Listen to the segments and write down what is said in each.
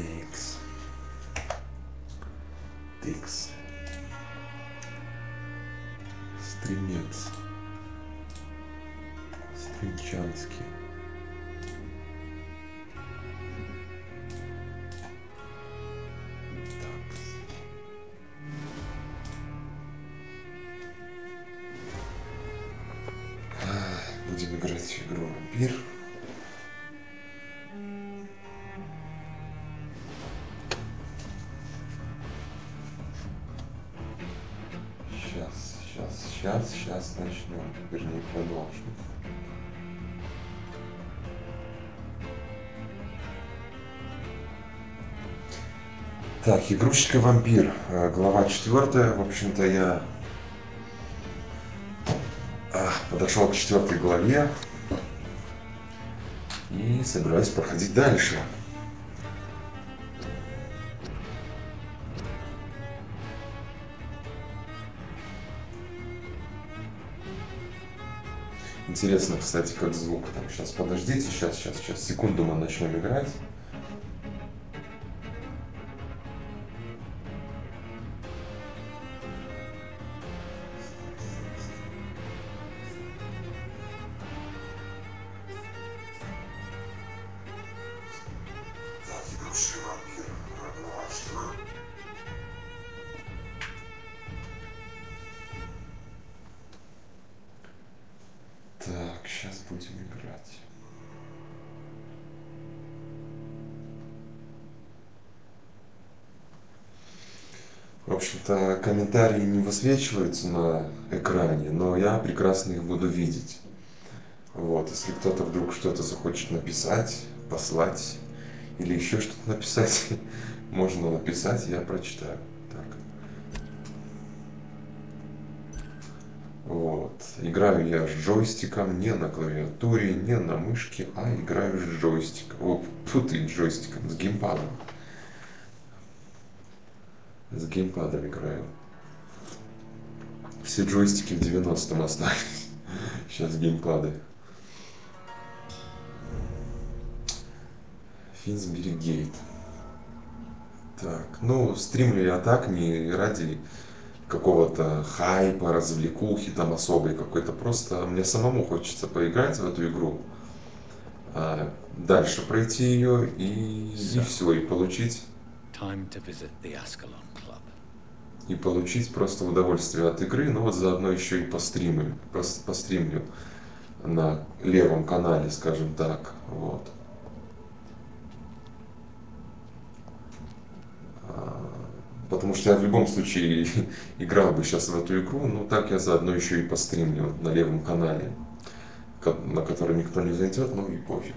Тикс. Тикс. Стримец. Стримчанский. Будем играть в игру «Вампир». Сейчас начнем, вернее, продолжим. Так, игрушечка «Вампир», глава 4. В общем-то, я подошел к 4 главе и собираюсь проходить дальше. Интересно, кстати, как звук. Там, сейчас, подождите, сейчас, секунду, мы начнем играть. Так, сейчас будем играть. В общем-то, комментарии не высвечиваются на экране, но я прекрасно их буду видеть. Вот, если кто-то вдруг что-то захочет написать, послать или еще что-то написать, можно написать, я прочитаю. Вот. Играю я с джойстиком, не на клавиатуре, не на мышке, а играю с джойстиком. О, тут и джойстиком, с геймпадом. С геймпадом играю. Все джойстики в 90-м остались. Сейчас геймпады. Финсбери Гейт. Так, ну, стримлю я так не ради какого-то хайпа, развлекухи там особой какой-то. Просто мне самому хочется поиграть в эту игру, дальше пройти ее и все, и получить просто удовольствие от игры, но вот заодно еще и постримлю на левом канале, скажем так, вот. Потому что я в любом случае играл бы сейчас в эту игру, но так я заодно еще и постримлю на левом канале, на который никто не зайдет, ну и пофиг.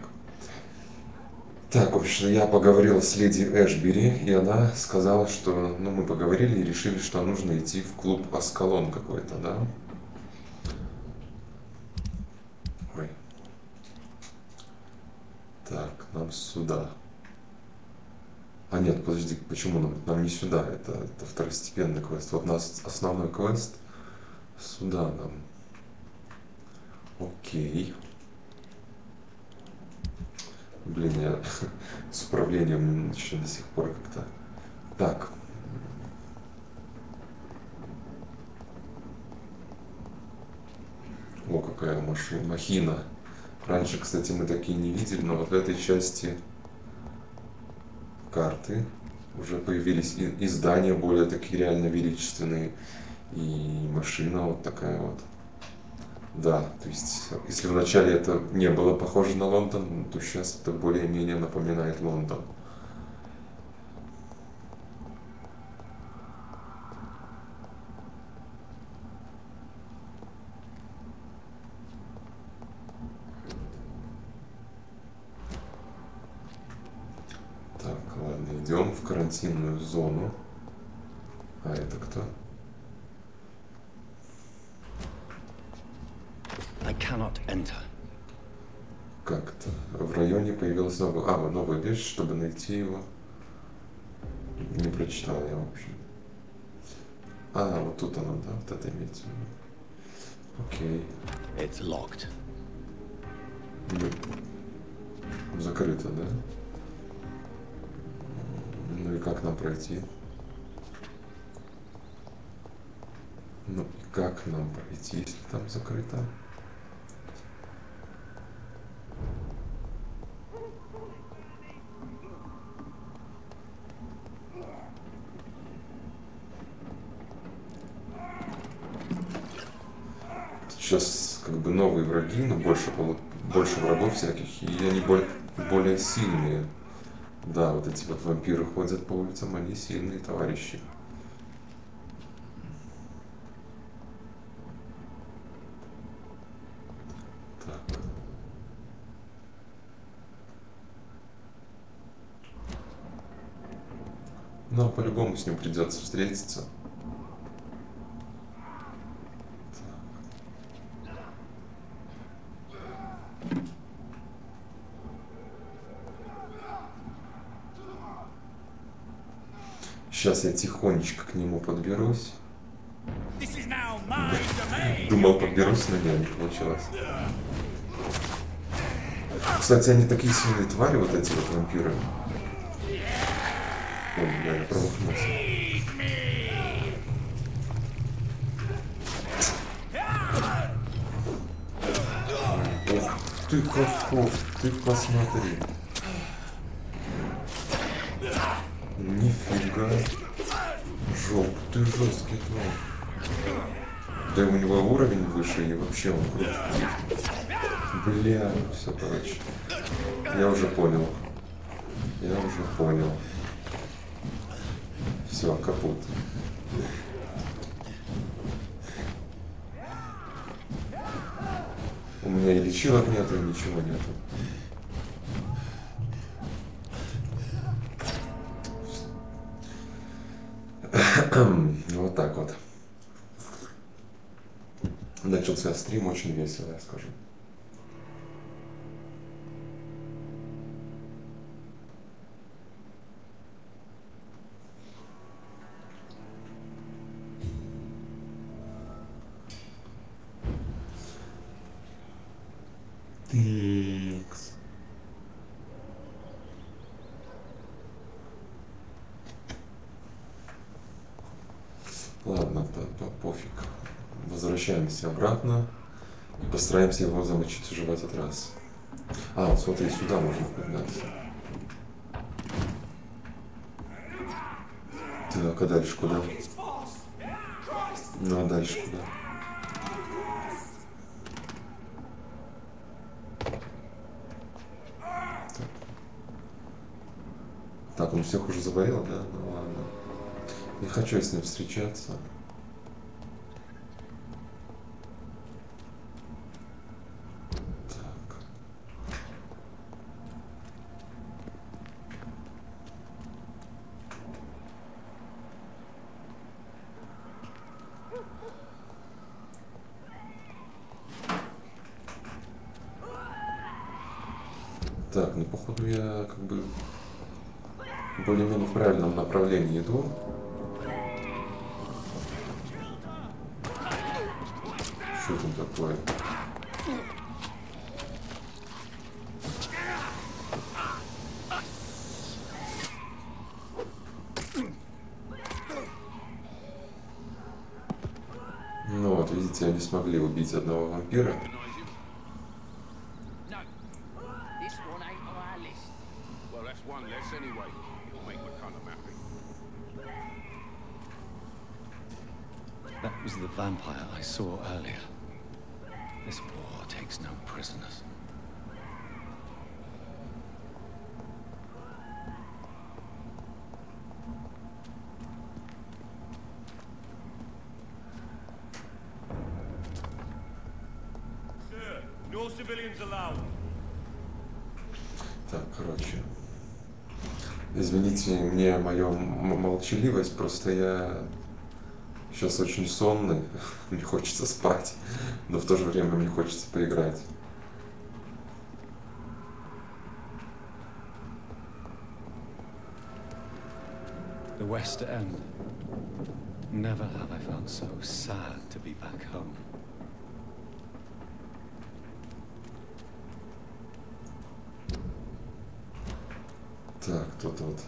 Так, в общем, я поговорил с леди Эшбери, и она сказала, что, ну, мы поговорили и решили, что нужно идти в клуб Аскалон какой-то, да? Ой. Так, нам сюда. А нет, подожди, почему нам не сюда? Это второстепенный квест. Вот у нас основной квест. Сюда нам. Окей. Блин, я с управлением еще до сих пор как-то. Так. О, какая махина. Раньше, кстати, мы такие не видели, но вот в этой части карты уже появились и здания более такие реально величественные, и машина вот такая вот. Да, то есть если вначале это не было похоже на Лондон, то сейчас это более-менее напоминает Лондон. Так, ладно, идем в карантинную зону. А это кто? Как-то в районе появилась новая вещь, чтобы найти его. Не прочитал я, в общем. Вот тут оно, да, вот это имеется в виду. Окей. Закрыто, да? как нам пройти? Ну и как нам пройти, если там закрыто? Сейчас как бы новые враги, но больше врагов всяких, и они более сильные. Да, вот эти вот вампиры ходят по улицам, они сильные товарищи. Так. Но по-любому с ним придется встретиться. Сейчас я тихонечко к нему подберусь. Думал, подберусь, но нет, не получилось. Кстати, они такие сильные твари, вот эти вот вампиры. Ой, я промахнулся. Ох ты каков, ты посмотри. Нифига. Жоп, ты жесткий тварь. Да у него уровень выше, и вообще он круче. Бля, все, короче. Я уже понял. Все, капут. У меня и лечилок нету, и ничего нету. Вот так вот. Начался стрим очень весело, я скажу. Тикс. Ладно, пофиг. Возвращаемся обратно и постараемся его замочить уже в этот раз. А, вот смотри, сюда можно подняться. Так, а дальше куда? Ну, а дальше куда? Так, он всех уже завалил, да? Ну ладно. Не хочу я с ним встречаться. Так. Так, ну походу я как бы более-менее в правильном направлении иду. Что там такое? Ну вот, видите, они смогли убить одного вампира. That was the vampire I saw earlier. This war takes no prisoners. Sir, no civilians allowed. Так, короче. Извините мне мою молчаливость, просто я сейчас очень сонный, мне хочется спать, но в то же время мне хочется поиграть. The West End. Never have I felt so sad to be back home. Так, кто тут?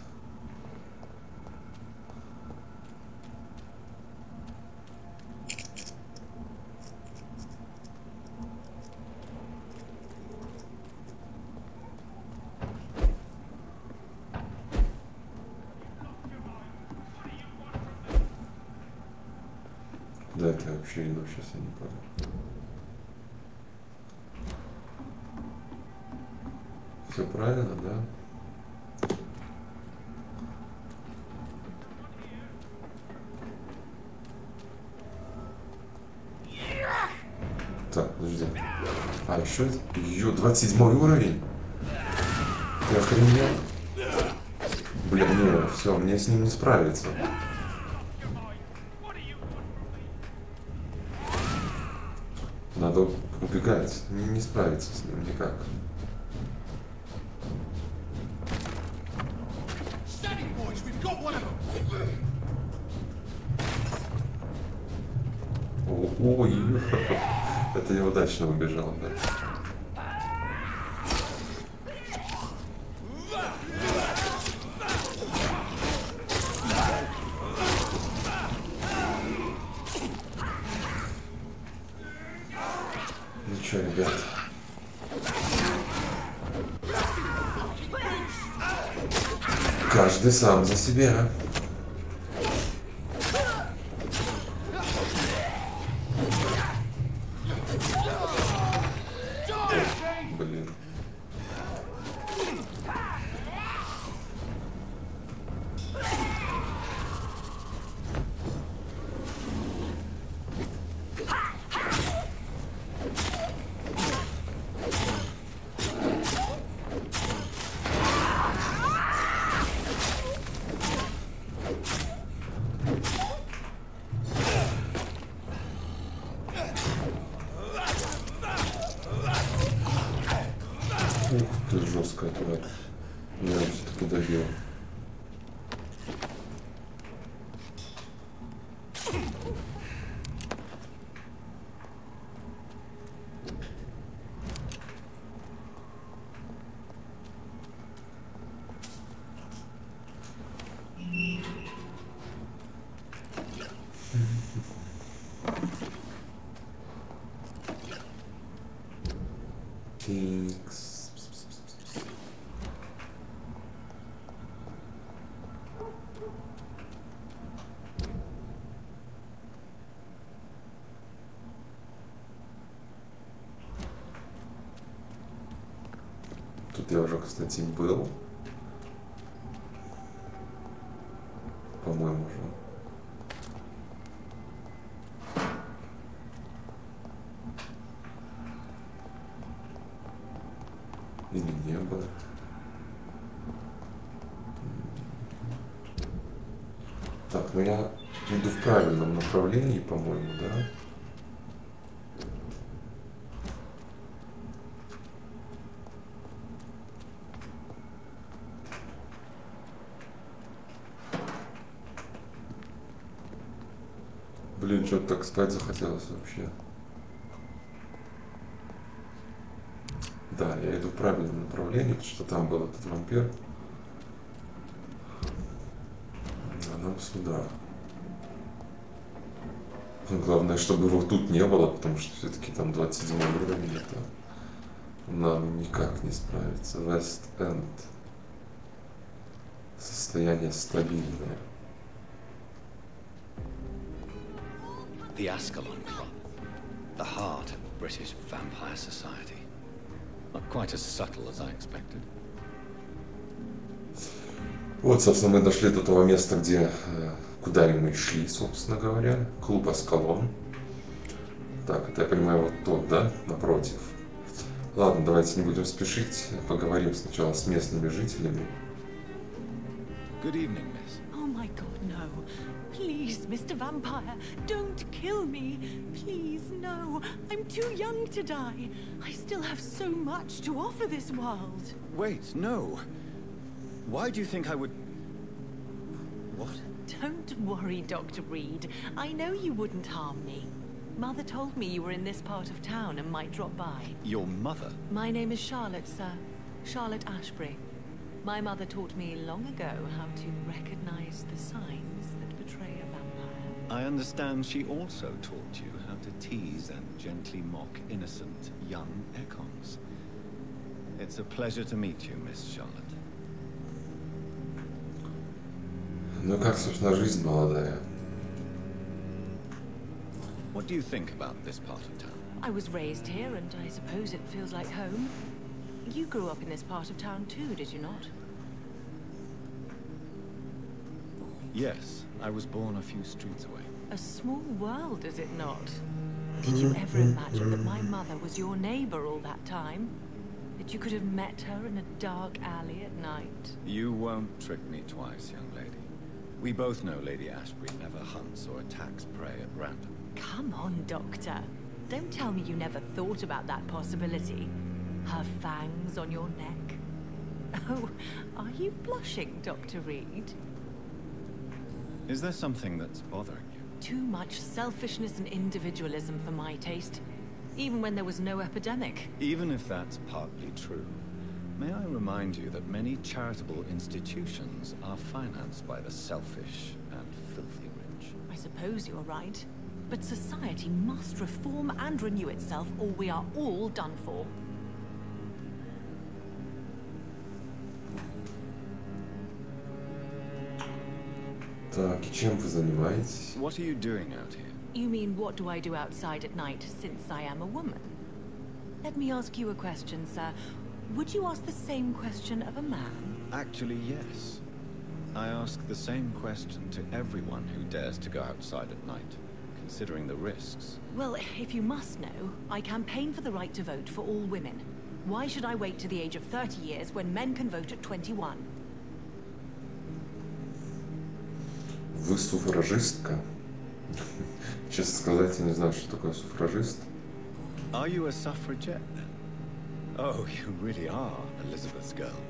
куда это я вообще иду, сейчас я не понял. Все правильно, да? Так, подожди. А, еще? Ее 27 уровень? Ты охренел? Блин, не, все, мне с ним не справиться. Надо убегать. Не справиться с ним никак. Ой, это я удачно убежал, да. Ну что, ребят? Каждый сам за себя. Блин. Ух ты, жесткая тварь. Я все-таки добил. Тинкс. Тут я уже, кстати, был. По-моему, уже. Или не было. Так, ну я иду в правильном направлении, по-моему, да? Блин, что-то так спать захотелось вообще. Да, я иду в правильном направлении, потому что там был этот вампир. А нам сюда. Ну, главное, чтобы его тут не было, потому что все-таки там 27 уровень, это нам никак не справиться. West End. Состояние стабильное. The Ascalon Club, the heart of British vampire society. Not quite as subtle as I expected. Вот, собственно, мы дошли до того места, где, куда и мы шли, собственно говоря. Клуб Аскалон. Так, это я понимаю, вот тот, да, напротив. Ладно, давайте не будем спешить. Поговорим сначала с местными жителями. Good evening, miss. Oh my god, no. Please, Mr. Vampire, don't kill me. Please, no. I'm too young to die. I still have so much to offer this world. Wait, no. Why do you think I would... What? Don't worry, Dr. Reed. I know you wouldn't harm me. Mother told me you were in this part of town and might drop by. Your mother? My name is Charlotte, sir. Charlotte Ashbury. My mother taught me long ago how to recognize the signs that betray a vampire. I understand she also taught you how to tease and gently mock innocent young Ekons. It's a pleasure to meet you, Miss Charlotte. Ну как, собственно, жизнь молодая? What do you think about this part of town? I was raised here, and I suppose it feels like home. You grew up in this part of town too, did you not? Yes, I was born a few streets away. A small world, is it not? Did you ever imagine that my mother was your neighbor all that time? That you could have met her in a dark alley at night? You won't trick me twice, young lady. We both know Lady Ashbury never hunts or attacks prey at random. Come on, Doctor. Don't tell me you never thought about that possibility. Her fangs on your neck. Oh, are you blushing, Dr. Reed? Is there something that's bothering you? Too much selfishness and individualism for my taste. Even when there was no epidemic. Even if that's partly true, may I remind you that many charitable institutions are financed by the selfish and filthy rich. I suppose you're right. But society must reform and renew itself, or we are all done for. Так, и чем вы занимаетесь? What are you doing out here? You mean, what do I do outside at night, since I am a woman? Let me ask you a question, sir. Would you ask the same question of a man? Actually, yes. I ask the same question to everyone who dares to go outside at night, considering the risks. Well, if you must know, I campaign for the right to vote for all women. Why should I wait to the age of 30 years when men can vote at 21? Вы суфражистка? Честно сказать, я не знаю, что такое суфражист. Are you a suffragette then? Oh, you really are Elizabeth's girl.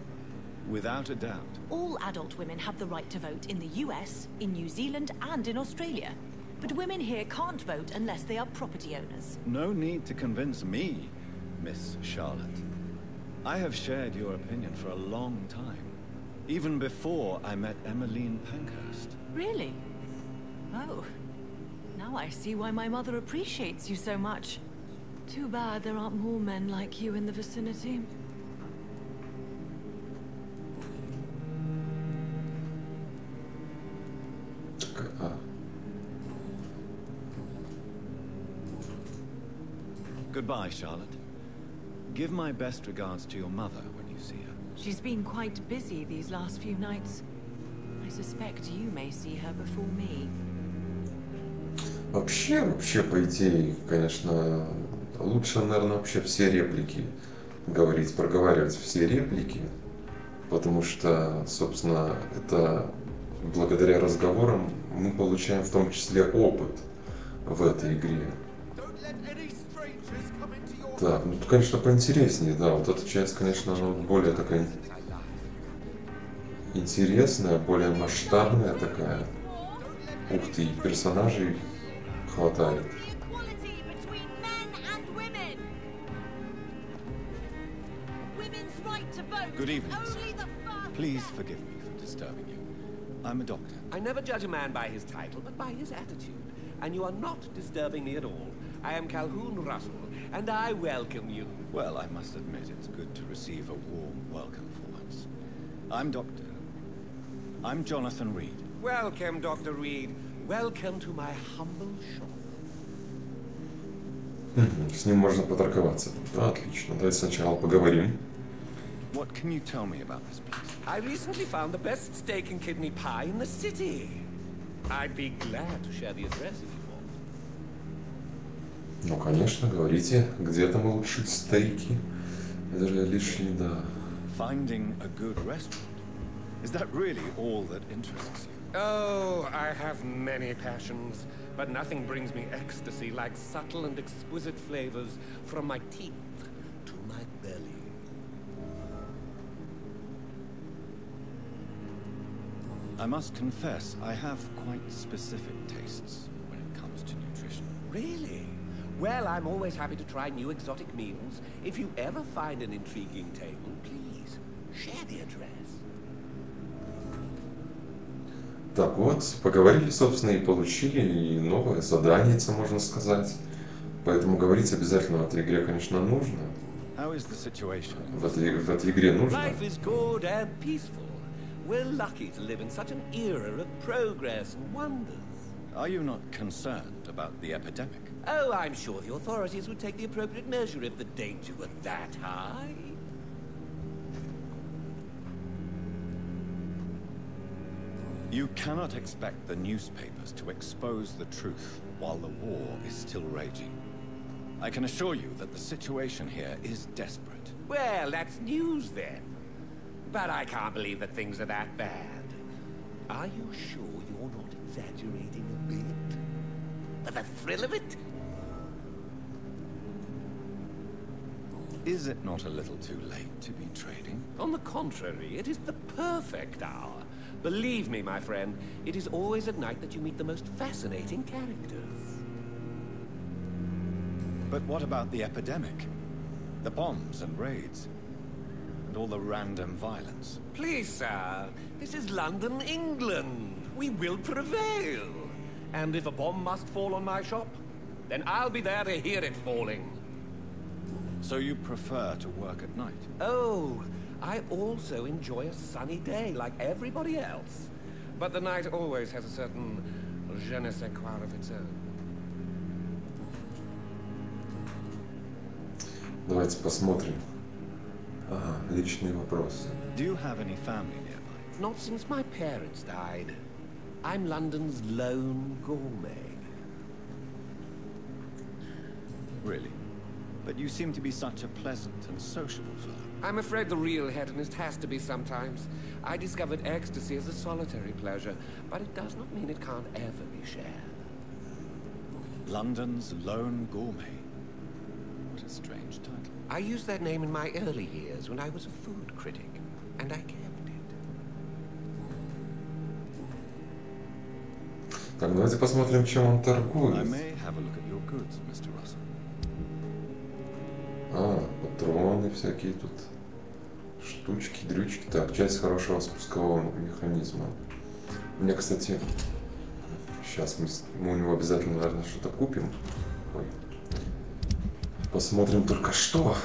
Without a doubt. All adult women have the right to vote in the US, in New Zealand, and in Australia. But women here can't vote unless they are property owners. No need to convince me, Miss Charlotte. I have shared your opinion for a long time. Even before I met Emmeline Pankhurst. Really? Oh. Now I see why my mother appreciates you so much. Too bad there aren't more men like you in the vicinity. Goodbye, Charlotte. Give my best regards to your mother when you see her. She's been quite busy these last few nights. I suspect you may see her before me. Вообще, по идее, конечно, лучше, наверное, вообще все реплики говорить, проговаривать все реплики, потому что, собственно, это благодаря разговорам мы получаем в том числе опыт в этой игре. Так, ну, конечно, поинтереснее, да, вот эта часть, конечно, она более такая интересная, более масштабная такая. Ух ты, персонажей хватает. Good evening, sir. Please forgive me for disturbing you. I'm a doctor. I never judge a man by his title, but by his attitude. And you are not disturbing me at all. I am Calhoun Russell, and I welcome you. Well, I must admit it's good to receive a warm welcome for once. I'm Jonathan Reed. Welcome, Dr. Reed. Welcome to my humble shop. С ним можно поторговаться. Да, отлично. Давайте сначала поговорим. What can you tell me about this place? I recently found the best steak and kidney pie in the city. I'd be glad to share the address if you want. Ну, конечно, говорите, где там лучшие стейки? Это же лишний, да. Finding a good restaurant. Is that really all that interests you? Oh, I have many passions, but nothing brings me ecstasy like subtle and exquisite flavors from my teeth to my belly. I must confess, I have quite specific tastes when it comes to nutrition. Really? Well, I'm always happy to try new exotic meals. If you ever find an intriguing table, please share the address. Так вот, поговорили, собственно, и получили и новое задание, можно сказать. Поэтому говорить обязательно в этой игре, конечно, нужно. How is the situation? В этой игре нужно. Life is good and peaceful. We're lucky to live in such an era of progress and wonders. Are you not concerned about the epidemic? Oh, I'm sure the authorities would take the appropriate measure if the danger were that high. You cannot expect the newspapers to expose the truth while the war is still raging. I can assure you that the situation here is desperate. Well, that's news then. But I can't believe that things are that bad. Are you sure you're not exaggerating a bit? For the thrill of it? Is it not a little too late to be trading? On the contrary, it is the perfect hour. Believe me, my friend, it is always at night that you meet the most fascinating characters. But what about the epidemic? The bombs and raids? And all the random violence? Please, sir, this is London, England. We will prevail. And if a bomb must fall on my shop, then I'll be there to hear it falling. So you prefer to work at night? Oh, I also enjoy a sunny day like everybody else. But the night always has a certain je ne sais quoi of its own. Давайте посмотрим. Ага, личные вопросы. Do you have any family nearby? Not since my parents died. I'm London's lone gourmet. Really? But you seem to be such a pleasant and sociable fellow. I'm afraid the real hedonist has to be sometimes. I discovered ecstasy as a solitary pleasure, but it does not mean it can't ever be shared. London's lone gourmet. What a strange title. I used that name in my early years when I was a food critic, and I kept it. Так, давайте посмотрим, чем он торгует. I may have a look at your goods, Mr. Russell. Патроны всякие тут. Штучки, дрючки. Так, часть хорошего спускового механизма. У меня, кстати, сейчас мы у него обязательно, наверное, что-то купим. Ой. Посмотрим только что.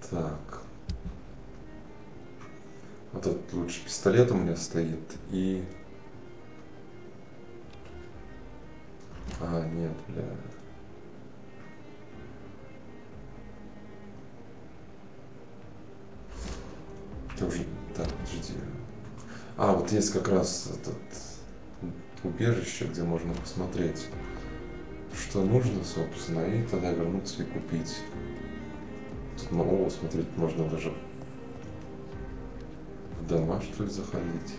Так. Вот этот лучший пистолет у меня стоит. И... нет, бля. Это уже... Так, подожди. Вот есть как раз этот убежище, где можно посмотреть, что нужно, собственно, и тогда вернуться и купить. Тут, смотреть можно даже в дома, что ли, заходить.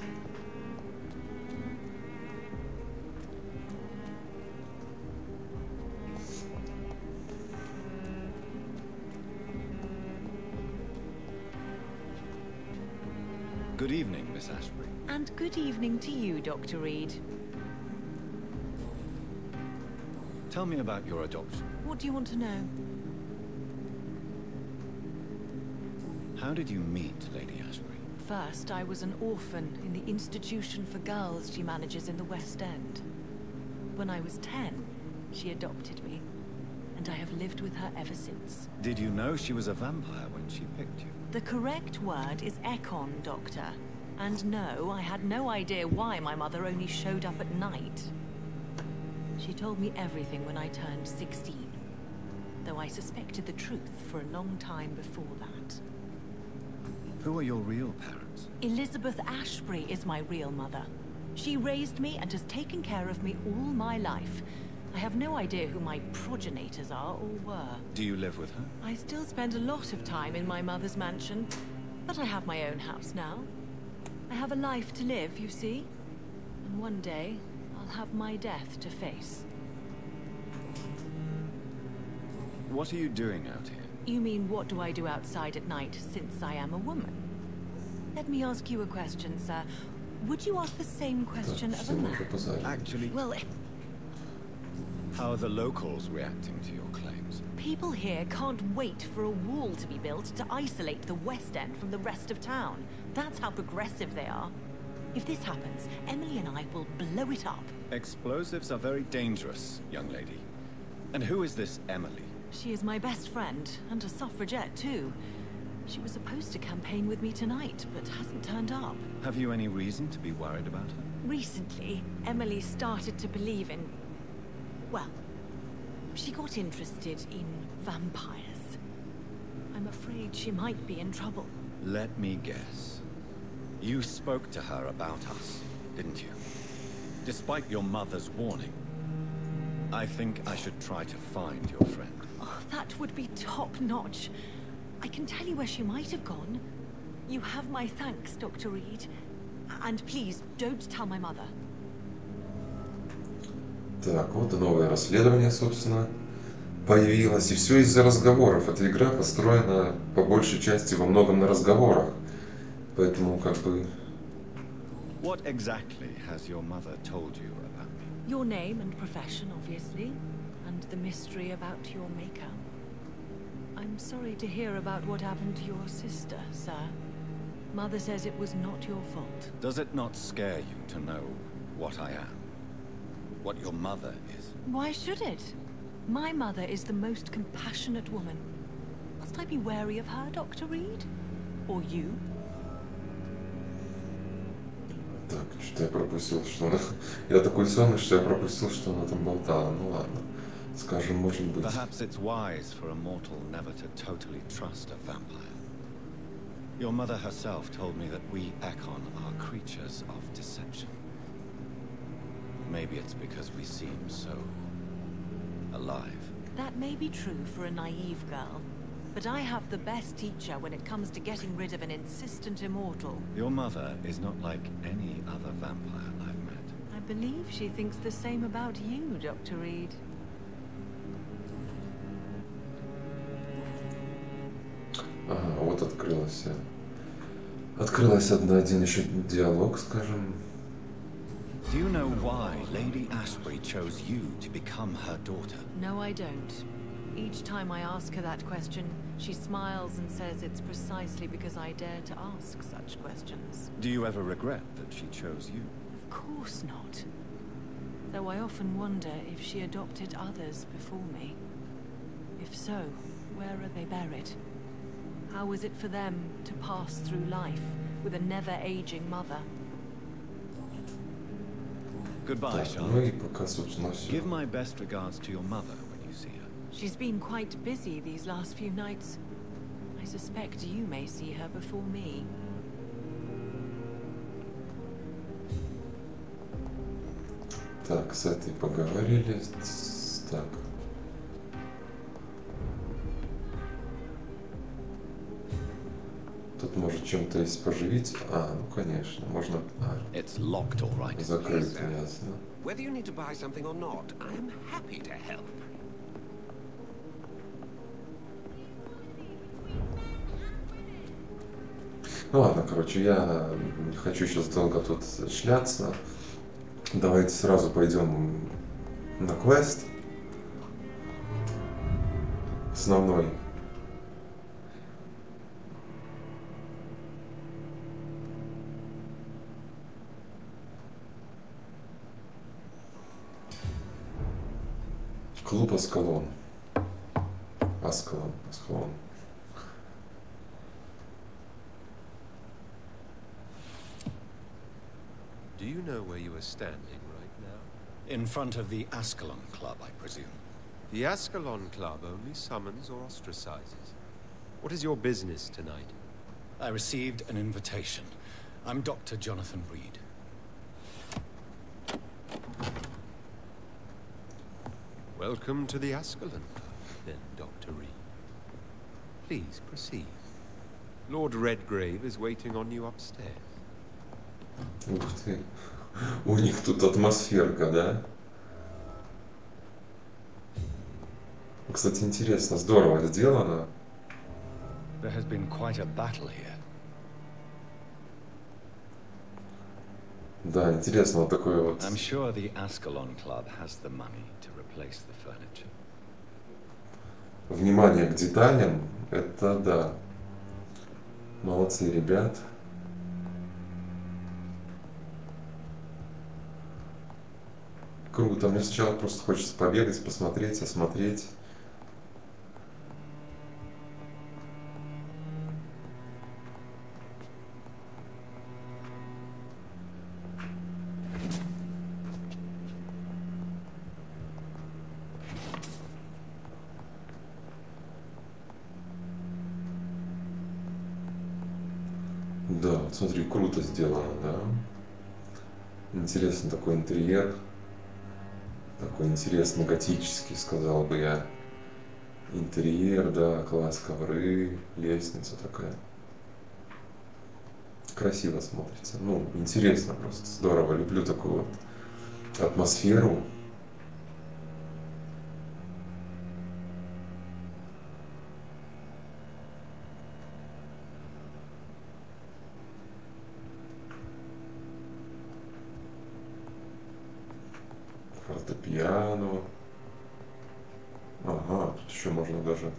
Good evening, Miss Ashbury. And good evening to you, Dr. Reed. Tell me about your adoption. What do you want to know? How did you meet Lady Ashbury? First, I was an orphan in the institution for girls she manages in the West End. When I was 10, she adopted me, and I have lived with her ever since. Did you know she was a vampire when she picked you? The correct word is Econ, Doctor. And no, I had no idea why my mother only showed up at night. She told me everything when I turned 16, though I suspected the truth for a long time before that. Who are your real parents? Elizabeth Ashbury is my real mother. She raised me and has taken care of me all my life. I have no idea who my progenitors are or were. Do you live with her? I still spend a lot of time in my mother's mansion, but I have my own house now. I have a life to live, you see. And one day, I'll have my death to face. What are you doing out here? You mean, what do I do outside at night, since I am a woman? Let me ask you a question, sir. Would you ask the same question of a man? Actually, Well, how are the locals reacting to your claims? people here can't wait for a wall to be built to isolate the West End from the rest of town. That's how progressive they are. If this happens, Emily and I will blow it up. Explosives are very dangerous, young lady. And who is this Emily? She is my best friend, and a suffragette too. She was supposed to campaign with me tonight, but hasn't turned up. Have you any reason to be worried about her? Recently, Emily started to believe in... well, she got interested in vampires. I'm afraid she might be in trouble. Let me guess. You spoke to her about us, didn't you? Despite your mother's warning. I think I should try to find your friend. Oh, that would be top-notch. I can tell you where she might have gone. You have my thanks, Dr. Reed. And please, don't tell my mother. Так, вот и новое расследование, собственно, появилось. И все из-за разговоров. Эта игра построена по большей части во многом на разговорах. Поэтому как бы... What exactly has your mother told you about me? Your name and profession, obviously. And the mystery about your maker. I'm sorry to hear about what happened to your sister, sir. Mother says it was not your fault. Does it not scare you to know what I am? What your mother is? Why should it? My mother is the most compassionate woman. Must I be wary of her, Dr. Reed? Or you? Так, что я пропустил, что она... Я такой сонный, что я пропустил, что она там болтала. Ну ладно. Скажем, может быть. Perhaps it's wise for a mortal never to totally trust a vampire. Your mother herself told me that we Ekon are creatures of deception. Maybe it's because we seem so... alive. That may be true for a naive girl. But I have the best teacher when it comes to getting rid of an insistent immortal. Your mother is not like any other vampire I've met. I believe she thinks the same about you, Dr. Reed. Ага, вот открылась. Открылась один еще диалог, скажем. Do you know why Lady Ashbury chose you to become her daughter? No, I don't. Each time I ask her that question, she smiles and says it's precisely because I dare to ask such questions. Do you ever regret that she chose you? Of course not. Though I often wonder if she adopted others before me. If so, where are they buried? How was it for them to pass through life with a never-aging mother? Goodbye, Так, ну и Charlotte. пока, собственно, все. Give my best regards to your mother when you see her. She's been quite busy these last few nights. I suspect you may see her before me. Так, с этой поговорили. Так. Тут может чем-то есть поживить. А, ну конечно, можно It's locked, all right. закрыть, ясно. Whether you need to buy something or not, I am happy to help. Ну ладно, короче, я не хочу сейчас долго тут шляться. Давайте сразу пойдем на квест. Основной. Клуб Аскалон. Аскалон. Do you know where you are standing right now? In front of the Ascalon Club, I presume. The Ascalon Club only summons or ostracizes. What is your business tonight? I received an invitation. I'm Dr. Jonathan Reed. Welcome to the Ascalon Club, then, Dr. Reed. Please proceed. Lord Redgrave is waiting on you upstairs. Ух ты. У них тут атмосферка, да? Кстати, интересно, здорово сделано. There has been quite a battle here. Да, интересно, вот такой вот. I'm sure the Ascalon Club has the money to replace the furniture. Внимание к деталям, это да. Молодцы, ребят. Круто. Мне сначала просто хочется побегать, посмотреть, осмотреть. Да, вот смотри, круто сделано, да. Интересный такой интерьер. Такой интересный, готический, сказал бы я. Интерьер, да, класс, ковры, лестница такая. Красиво смотрится. Ну, интересно просто, здорово. Люблю такую вот атмосферу. Фортепиано. Ага, тут еще можно даже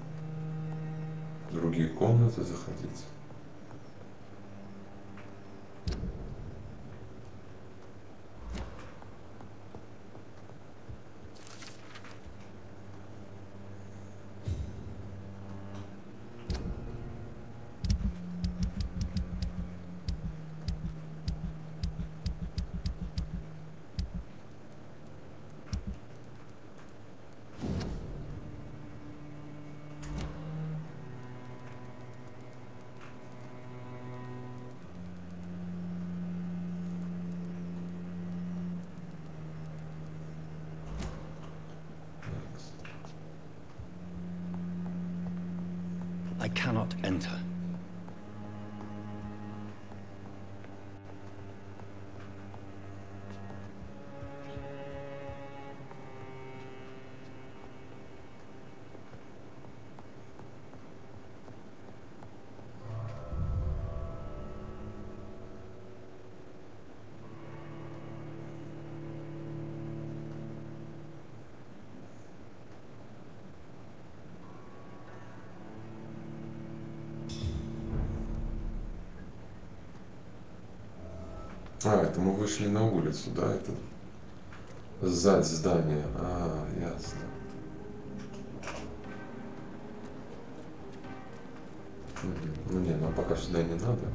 в другие комнаты заходить. I cannot enter. А, это мы вышли на улицу, да? Это сзади здания. А, ясно. Ну не, нам пока сюда не надо.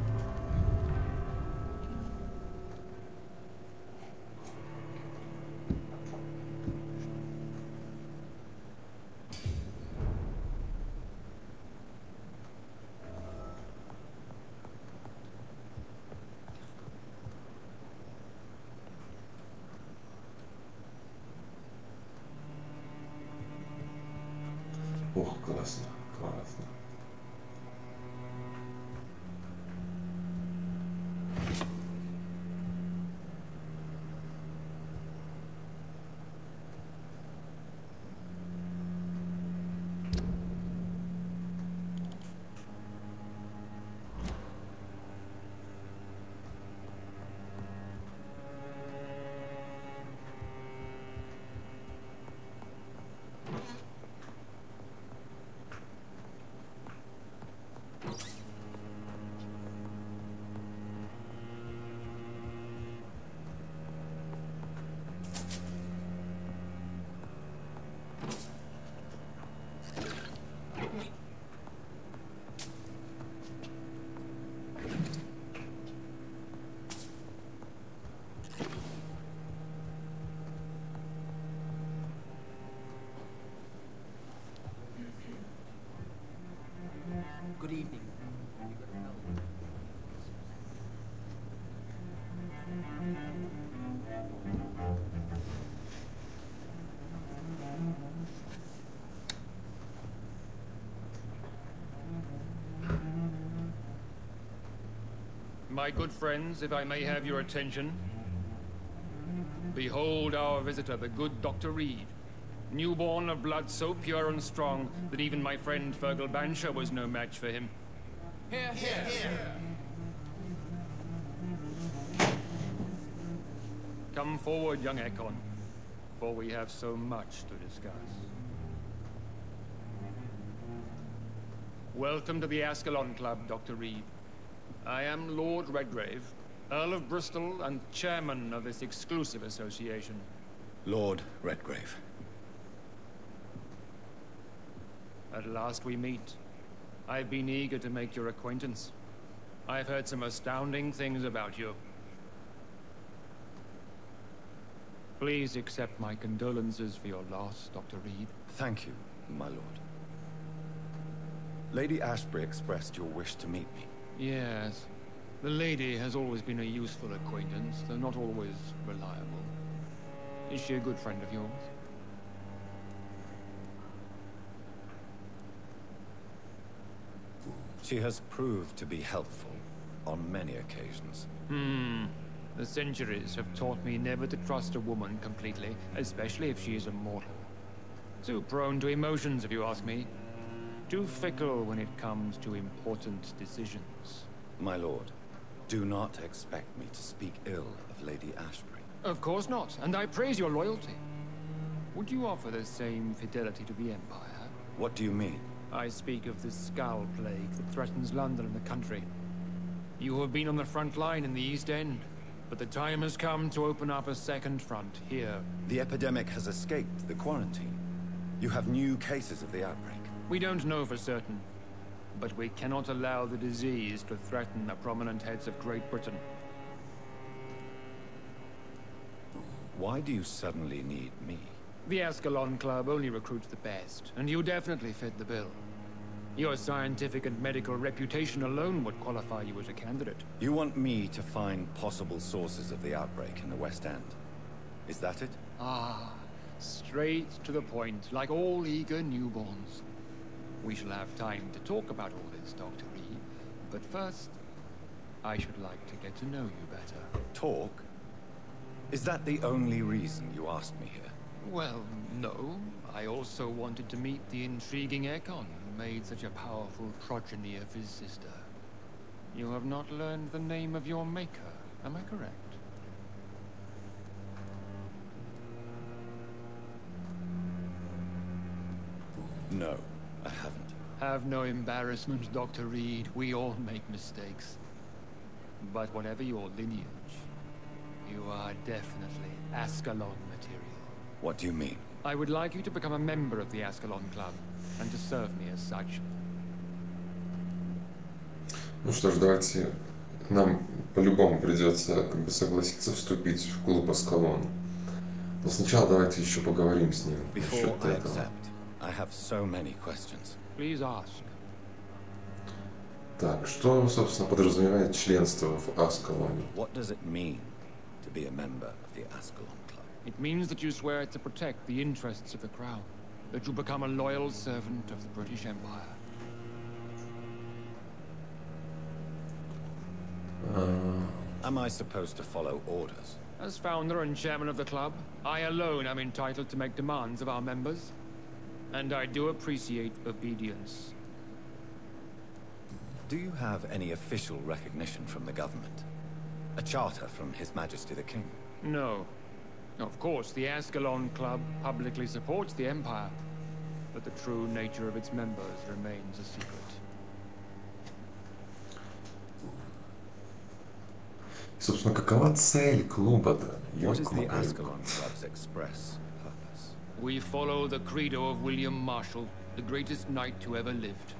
Ох, классно, классно. Good evening. My good friends, if I may have your attention. Behold our visitor, the good Dr. Reed. Newborn of blood so pure and strong that even my friend Fergal Bansher was no match for him. Here, here, here. Come forward, young Ekon, for we have so much to discuss. Welcome to the Ascalon Club, Dr. Reed. I am Lord Redgrave, Earl of Bristol and chairman of this exclusive association. Lord Redgrave. At last we meet. I've been eager to make your acquaintance. I've heard some astounding things about you. Please accept my condolences for your loss, Dr. Reed. Thank you, my lord. Lady Ashbury expressed your wish to meet me. Yes. The lady has always been a useful acquaintance, though not always reliable. Is she a good friend of yours? She has proved to be helpful on many occasions. The centuries have taught me never to trust a woman completely, especially if she is a mortal. Too prone to emotions, if you ask me. Too fickle when it comes to important decisions. My lord, do not expect me to speak ill of Lady Ashbury. Of course not, and I praise your loyalty. Would you offer the same fidelity to the Empire? What do you mean? I speak of the Skull Plague that threatens London and the country. You have been on the front line in the East End, but the time has come to open up a second front here. The epidemic has escaped the quarantine. You have new cases of the outbreak. We don't know for certain, but we cannot allow the disease to threaten the prominent heads of Great Britain. Why do you suddenly need me? The Ascalon Club only recruits the best, and you definitely fit the bill. Your scientific and medical reputation alone would qualify you as a candidate. You want me to find possible sources of the outbreak in the West End. Is that it? Ah, straight to the point, like all eager newborns. We shall have time to talk about all this, Dr. Reed. But first, I should like to get to know you better. Talk? Is that the only reason you asked me here? Well, no. I also wanted to meet the intriguing Ekon, who made such a powerful progeny of his sister. You have not learned the name of your maker, am I correct? No, I haven't. Have no embarrassment, Dr. Reed. We all make mistakes. But whatever your lineage, you are definitely Ascalon material. What do you mean? I would like you to become a member of the Ascalon Club, and to serve me as such. Ну что ж, давайте, нам по-любому придется как бы согласиться вступить в клуб Аскалон. Но сначала давайте еще поговорим с ним Before насчет I этого. accept, I have so many questions. Please ask. Так, что, собственно, подразумевает членство в Аскалоне? What does it mean to be a member of the Ascalon Club? It means that you swear to protect the interests of the Crown, that you become a loyal servant of the British Empire. Am I supposed to follow orders? As founder and chairman of the club, I alone am entitled to make demands of our members. And I do appreciate obedience. Do you have any official recognition from the government? A charter from His Majesty the King? No. Of course, the Ascalon Club publicly supports the Empire, but the true nature of its members remains a secret. Собственно, какова цель клуба-то? What is the Ascalon Club's express purpose? We follow the credo of William Marshall, the greatest knight who ever lived.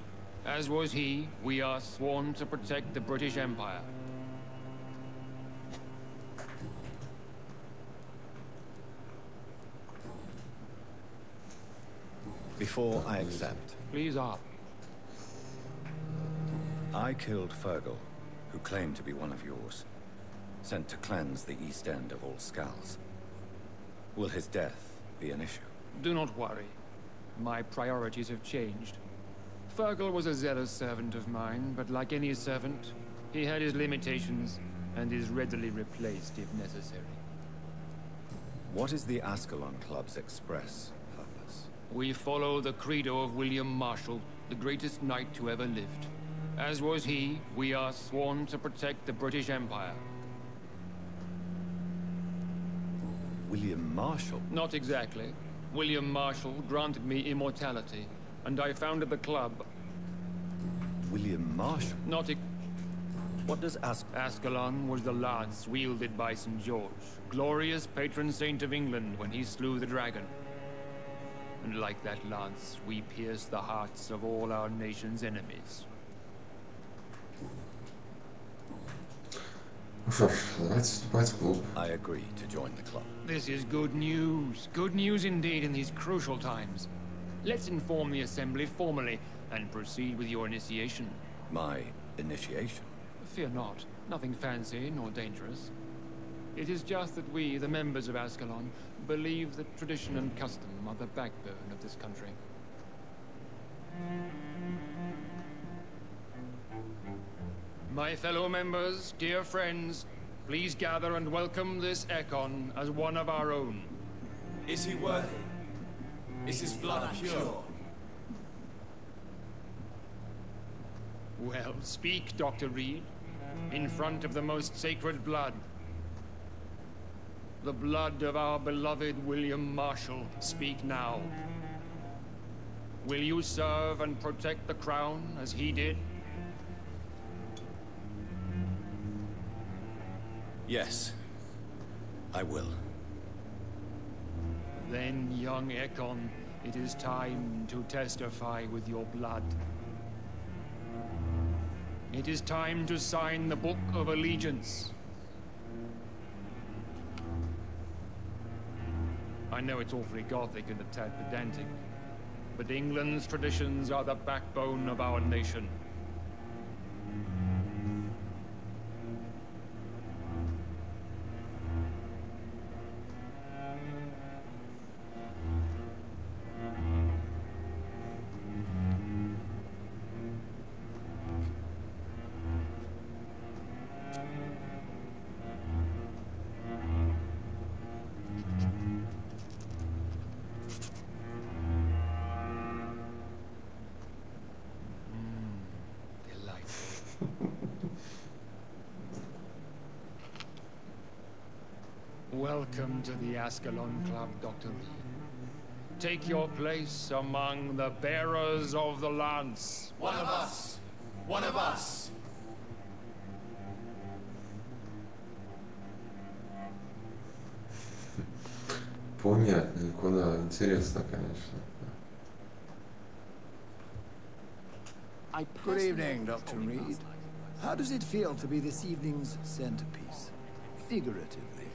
As was he, we are sworn to protect the British Empire. Before I accept, Please ask. I killed Fergal, who claimed to be one of yours, sent to cleanse the East End of all skulls. Will his death be an issue? Do not worry. My priorities have changed. Fergal was a zealous servant of mine, but like any servant, he had his limitations and is readily replaced if necessary. What is the Ascalon Club's express purpose? We follow the credo of William Marshall, the greatest knight who ever lived. As was he, we are sworn to protect the British Empire. William Marshall? Not exactly. William Marshall granted me immortality, and I founded the club. William Marshall? Not What does Ascalon was the lance wielded by St. George, glorious patron saint of England when he slew the dragon. And like that lance, we pierce the hearts of all our nation's enemies. Ну что ж, давайте вступать в клуб. I agree to join the club. This is good news. Good news indeed in these crucial times. Let's inform the Assembly formally and proceed with your initiation. My initiation? Fear not. Nothing fancy nor dangerous. It is just that we, the members of Ascalon, believe that tradition and custom are the backbone of this country. My fellow members, dear friends, please gather and welcome this Ekon as one of our own. Is he worthy? Is his blood pure? Well, speak, Dr. Reed, in front of the most sacred blood. The blood of our beloved William Marshall. Speak now. Will you serve and protect the crown as he did? Yes, I will. Then, young Ekon, it is time to testify with your blood. It is time to sign the Book of Allegiance. I know it's awfully gothic and a tad pedantic, but England's traditions are the backbone of our nation. Welcome to the Ascalon Club, Dr. Reed. Take your place among the bearers of the lance. One of us! One of us! Понятнее, куда. Интересно, конечно. Good evening, Dr. Reed. How does it feel to be this evening's centerpiece? Figuratively.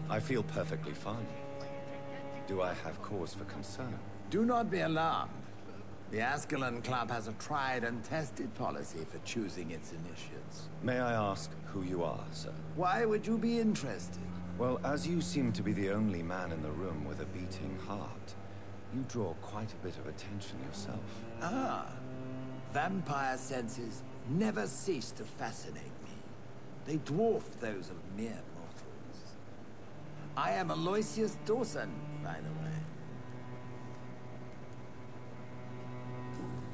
I feel perfectly fine. Do I have cause for concern? Do not be alarmed. The Ascalon Club has a tried and tested policy for choosing its initiates. May I ask who you are, sir? Why would you be interested? Well, as you seem to be the only man in the room with a beating heart, you draw quite a bit of attention yourself. Ah, vampire senses never cease to fascinate me. They dwarf those of mere mortals. I am Aloysius Dawson, by the way.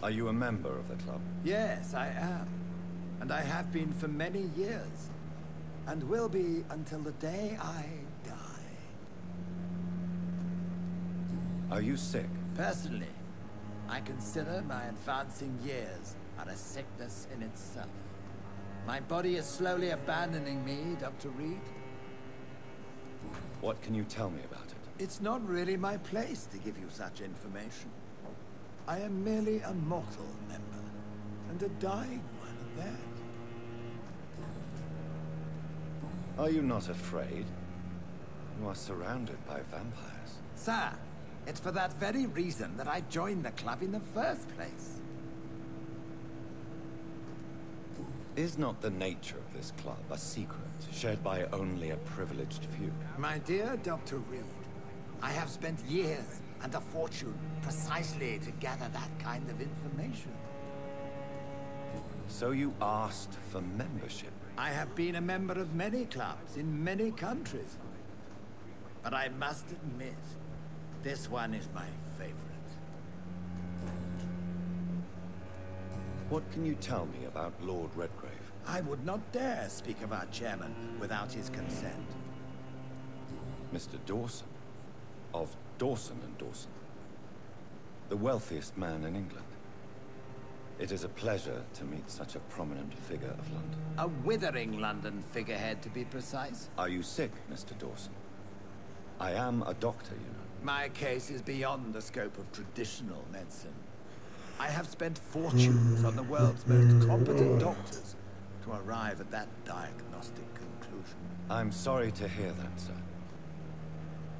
Are you a member of the club? Yes, I am. And I have been for many years. And will be until the day I die. Are you sick? Personally, I consider my advancing years are a sickness in itself. My body is slowly abandoning me, Dr. Reed. What can you tell me about it? It's not really my place to give you such information. I am merely a mortal member, and a dying one at that. Are you not afraid? You are surrounded by vampires. Sir, it's for that very reason that I joined the club in the first place. Is not the nature of this club a secret, shared by only a privileged few? My dear Dr. Reed, I have spent years and a fortune precisely to gather that kind of information. So you asked for membership? I have been a member of many clubs in many countries. But I must admit, this one is my favorite. What can you tell me about Lord Redgrave? I would not dare speak of our chairman without his consent. Mr. Dawson? Of Dawson and Dawson? The wealthiest man in England. It is a pleasure to meet such a prominent figure of London. A withering London figurehead, to be precise. Are you sick, Mr. Dawson? I am a doctor, you know. My case is beyond the scope of traditional medicine. I have spent fortunes on the world's most competent doctors to arrive at that diagnostic conclusion. I'm sorry to hear that, sir.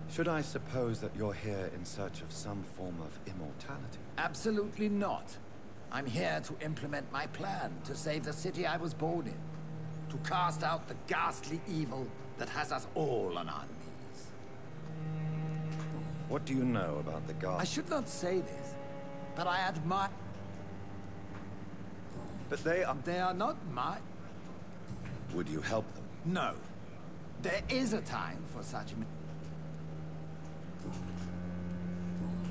Should I suppose that you're here in search of some form of immortality? Absolutely not. I'm here to implement my plan to save the city I was born in. To cast out the ghastly evil that has us all on our knees. What do you know about the guard? I should not say this, but I admire... But they are not my... Would you help them? No. There is a time for such...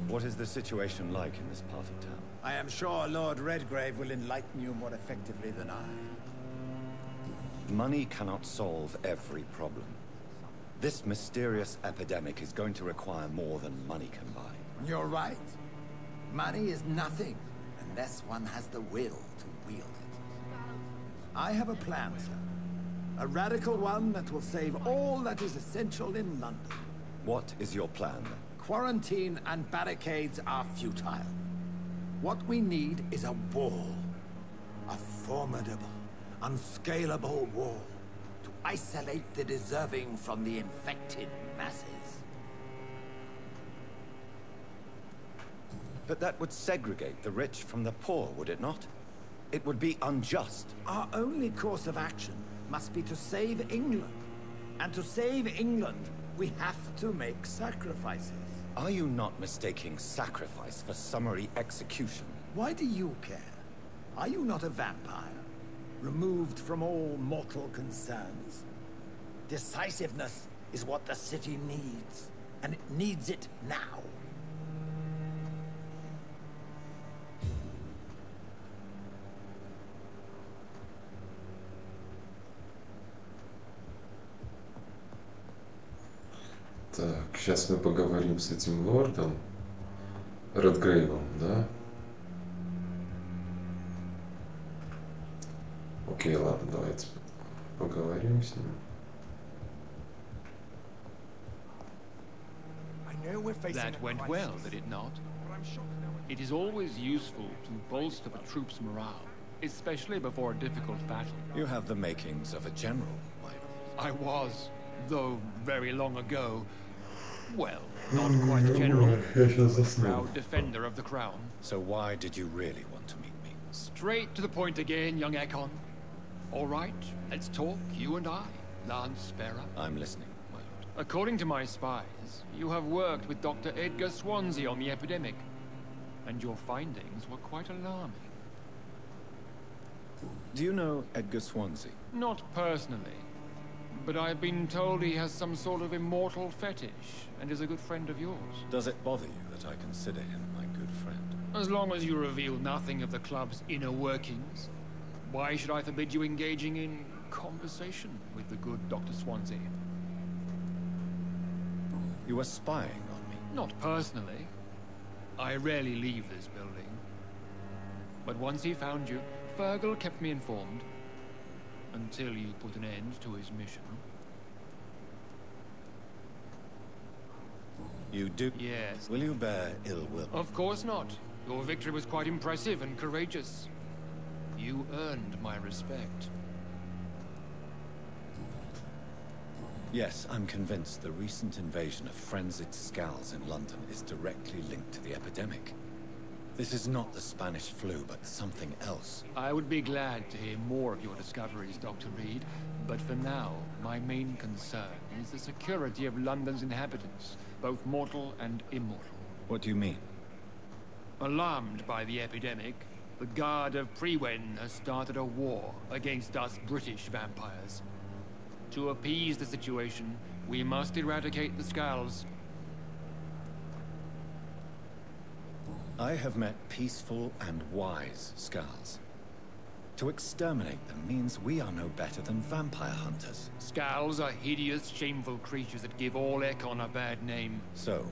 What is the situation like in this part of town? I am sure Lord Redgrave will enlighten you more effectively than I. Money cannot solve every problem. This mysterious epidemic is going to require more than money can buy. You're right. Money is nothing unless one has the will to wield it. I have a plan, sir. A radical one that will save all that is essential in London. What is your plan, then? Quarantine and barricades are futile. What we need is a wall. A formidable, unscalable wall to isolate the deserving from the infected masses. But that would segregate the rich from the poor, would it not? It would be unjust. Our only course of action must be to save England. And to save England, we have to make sacrifices. Are you not mistaking sacrifice for summary execution? Why do you care? Are you not a vampire? Removed from all mortal concerns? Decisiveness is what the city needs, and it needs it now. Так, сейчас мы поговорим с этим лордом Редгрейвом, да? Окей, ладно, давайте поговорим с ним. That went well, did it not? It is always useful to bolster the troops' morale, especially before a difficult battle. You have the makings of a general, my lord. I was, though very long ago. Well, not quite a general, proud defender of the crown. So why did you really want to meet me? Straight to the point again, young Ekon. All right, let's talk, you and I, Lance Sparrow. I'm listening, my lord. According to my spies, you have worked with Dr. Edgar Swansea on the epidemic, and your findings were quite alarming. Do you know Edgar Swansea? Not personally, but I've been told he has some sort of immortal fetish, and is a good friend of yours. Does it bother you that I consider him my good friend? As long as you reveal nothing of the club's inner workings, why should I forbid you engaging in conversation with the good Dr. Swansea? You were spying on me? Not personally. I rarely leave this building. But once he found you, Fergal kept me informed. Until you put an end to his mission. You do? Yes. Will you bear ill will? Of course not. Your victory was quite impressive and courageous. You earned my respect. Yes, I'm convinced the recent invasion of frenzied scowls in London is directly linked to the epidemic. This is not the Spanish flu, but something else. I would be glad to hear more of your discoveries, Dr. Reed. But for now, my main concern is the security of London's inhabitants, both mortal and immortal. What do you mean? Alarmed by the epidemic, the Guard of Priwen has started a war against us British vampires. To appease the situation, we must eradicate the Scowls. I have met peaceful and wise Scowls. To exterminate them means we are no better than vampire hunters. Scowls are hideous, shameful creatures that give all Ekon a bad name. So,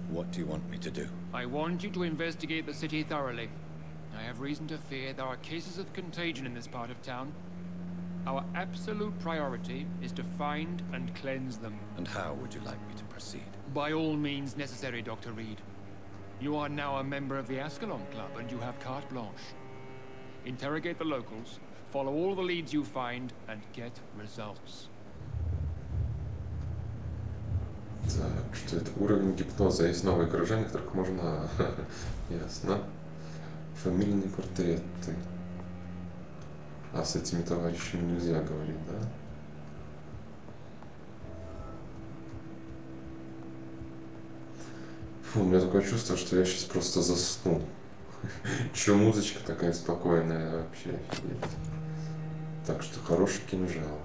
what do you want me to do? I want you to investigate the city thoroughly. I have reason to fear there are cases of contagion in this part of town. Our absolute priority is to find and cleanse them. And how would you like me to proceed? By all means necessary, Dr. Reed. You are now a member of the Ascalon Club, and you have carte blanche. Interrogate the locals, follow all the leads you find, and get results. Так, что это? Уровень гипноза. Есть новые горожане, которых можно... Ясно. Фамильные портреты. А с этими товарищами нельзя говорить, да? Фу, у меня такое чувство, что я сейчас просто засну. Чё музычка такая спокойная вообще, офигеть. Так что хороший кинжал.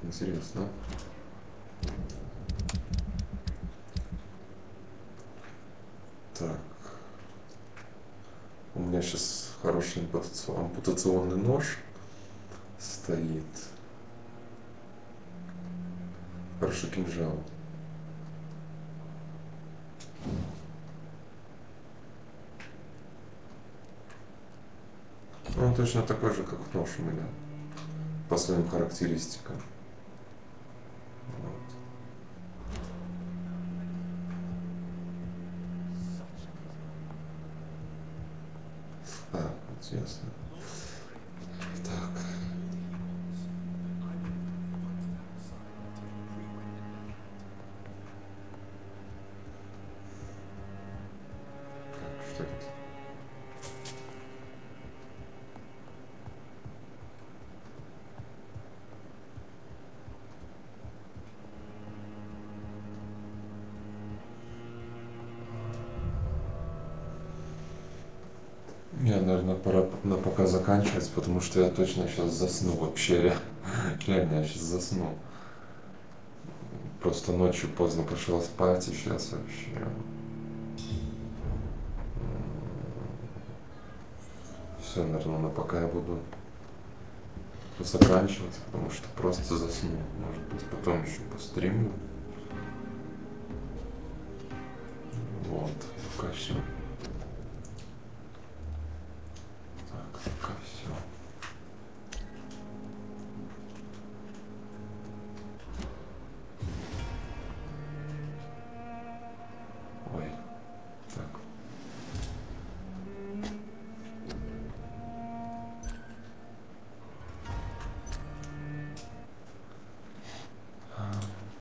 Интересно. Так. У меня сейчас хороший ампутационный нож стоит. Хороший кинжал. Он точно такой же, как нож у меня. По своим характеристикам. Вот. Вот ясно. Так. Что это? Мне, наверное, пора пока заканчивать, потому что я точно сейчас засну вообще. Реально, я сейчас засну. Просто ночью поздно пошел спать, и сейчас вообще... Все, наверное, пока я буду заканчивать, потому что просто засну. Может быть, потом еще постримлю. Вот, пока все.